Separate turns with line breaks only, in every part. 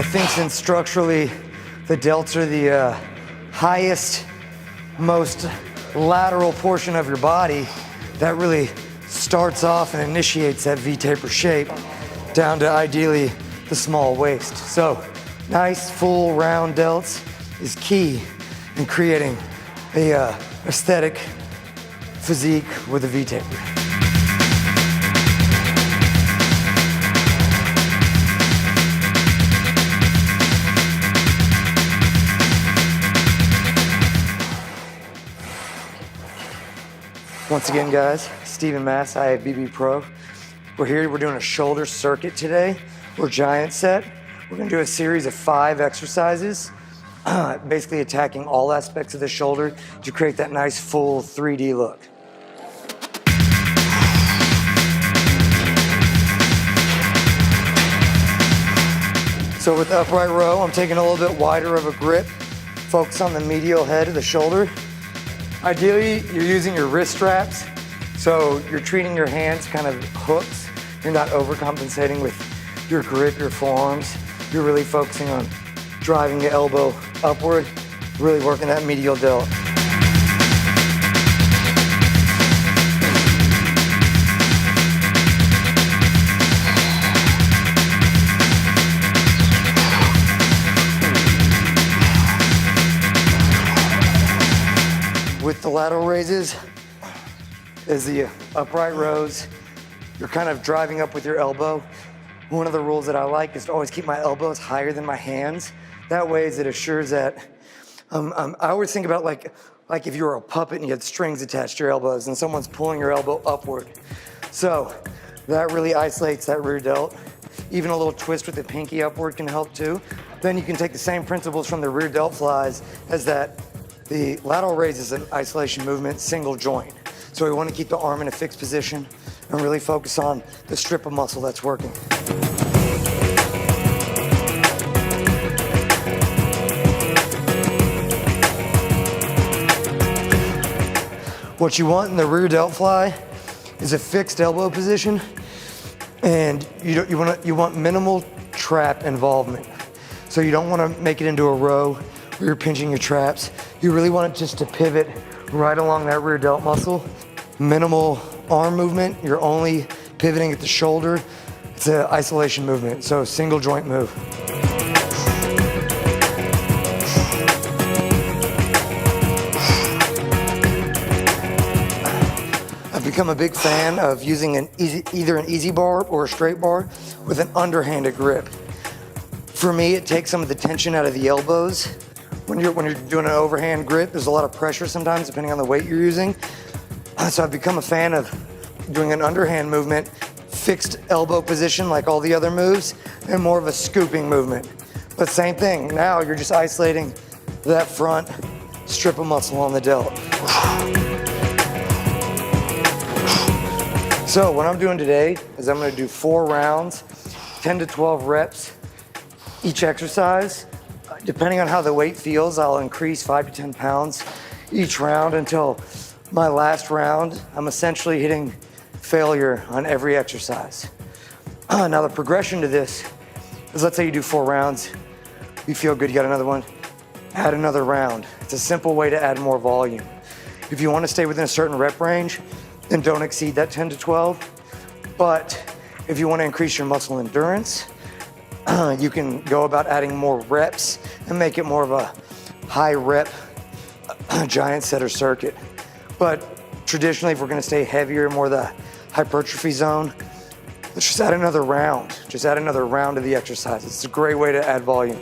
I think since structurally the delts are the highest, most lateral portion of your body, that really starts off and initiates that V-taper shape down to ideally the small waist. So nice full round delts is key in creating a aesthetic physique with a V-taper. Once again, guys, Stephen Mass, IFBB Pro. We're here, we're doing a shoulder circuit today. We're giant set. We're gonna do a series of 5 exercises, basically attacking all aspects of the shoulder to create that nice full 3D look. So with the upright row, I'm taking a little bit wider of a grip, focus on the medial head of the shoulder. Ideally, you're using your wrist straps, so you're treating your hands kind of hooks. You're not overcompensating with your grip, your forearms. You're really focusing on driving the elbow upward, really working that medial delt. With the lateral raises, as the upright rows, you're kind of driving up with your elbow. One of the rules that I like is to always keep my elbows higher than my hands. That way it assures that, I always think about like if you were a puppet and you had strings attached to your elbows and someone's pulling your elbow upward. So that really isolates that rear delt. Even a little twist with the pinky upward can help too. Then you can take the same principles from the rear delt flies as that. The lateral raise is an isolation movement, single joint. So we want to keep the arm in a fixed position and really focus on the strip of muscle that's working. What you want in the rear delt fly is a fixed elbow position, and you want minimal trap involvement. So you don't want to make it into a row where you're pinching your traps. You really want it just to pivot right along that rear delt muscle. Minimal arm movement, you're only pivoting at the shoulder. It's an isolation movement, so single joint move. I've become a big fan of using either an easy bar or a straight bar with an underhanded grip. For me, it takes some of the tension out of the elbows. When you're doing an overhand grip, there's a lot of pressure sometimes depending on the weight you're using. So I've become a fan of doing an underhand movement, fixed elbow position like all the other moves, and more of a scooping movement. But same thing, now you're just isolating that front strip of muscle on the delt. So what I'm doing today is I'm gonna do 4 rounds, 10 to 12 reps each exercise. Depending on how the weight feels, I'll increase 5 to 10 pounds each round until my last round. I'm essentially hitting failure on every exercise. Now the progression to this is, let's say you do 4 rounds, you feel good, you got another one, add another round. It's a simple way to add more volume. If you want to stay within a certain rep range, then don't exceed that 10 to 12. But if you want to increase your muscle endurance, you can go about adding more reps and make it more of a high rep giant set or circuit. But traditionally, if we're gonna stay heavier, more the hypertrophy zone, let's just add another round. Just add another round of the exercise. It's a great way to add volume.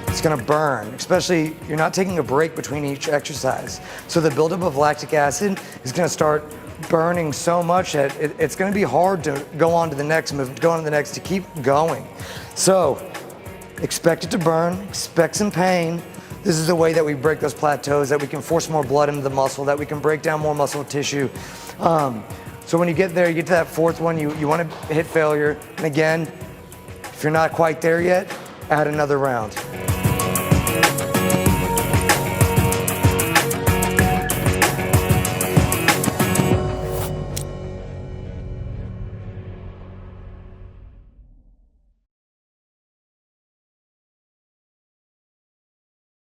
It's gonna burn, especially you're not taking a break between each exercise. So the buildup of lactic acid is gonna start burning so much that it's gonna be hard to go on to the next move, go on to the next, to keep going. So expect it to burn, expect some pain. This is the way that we break those plateaus, that we can force more blood into the muscle, that we can break down more muscle tissue. So when you get there, you get to that 4th one, you wanna hit failure. And again, if you're not quite there yet, add another round.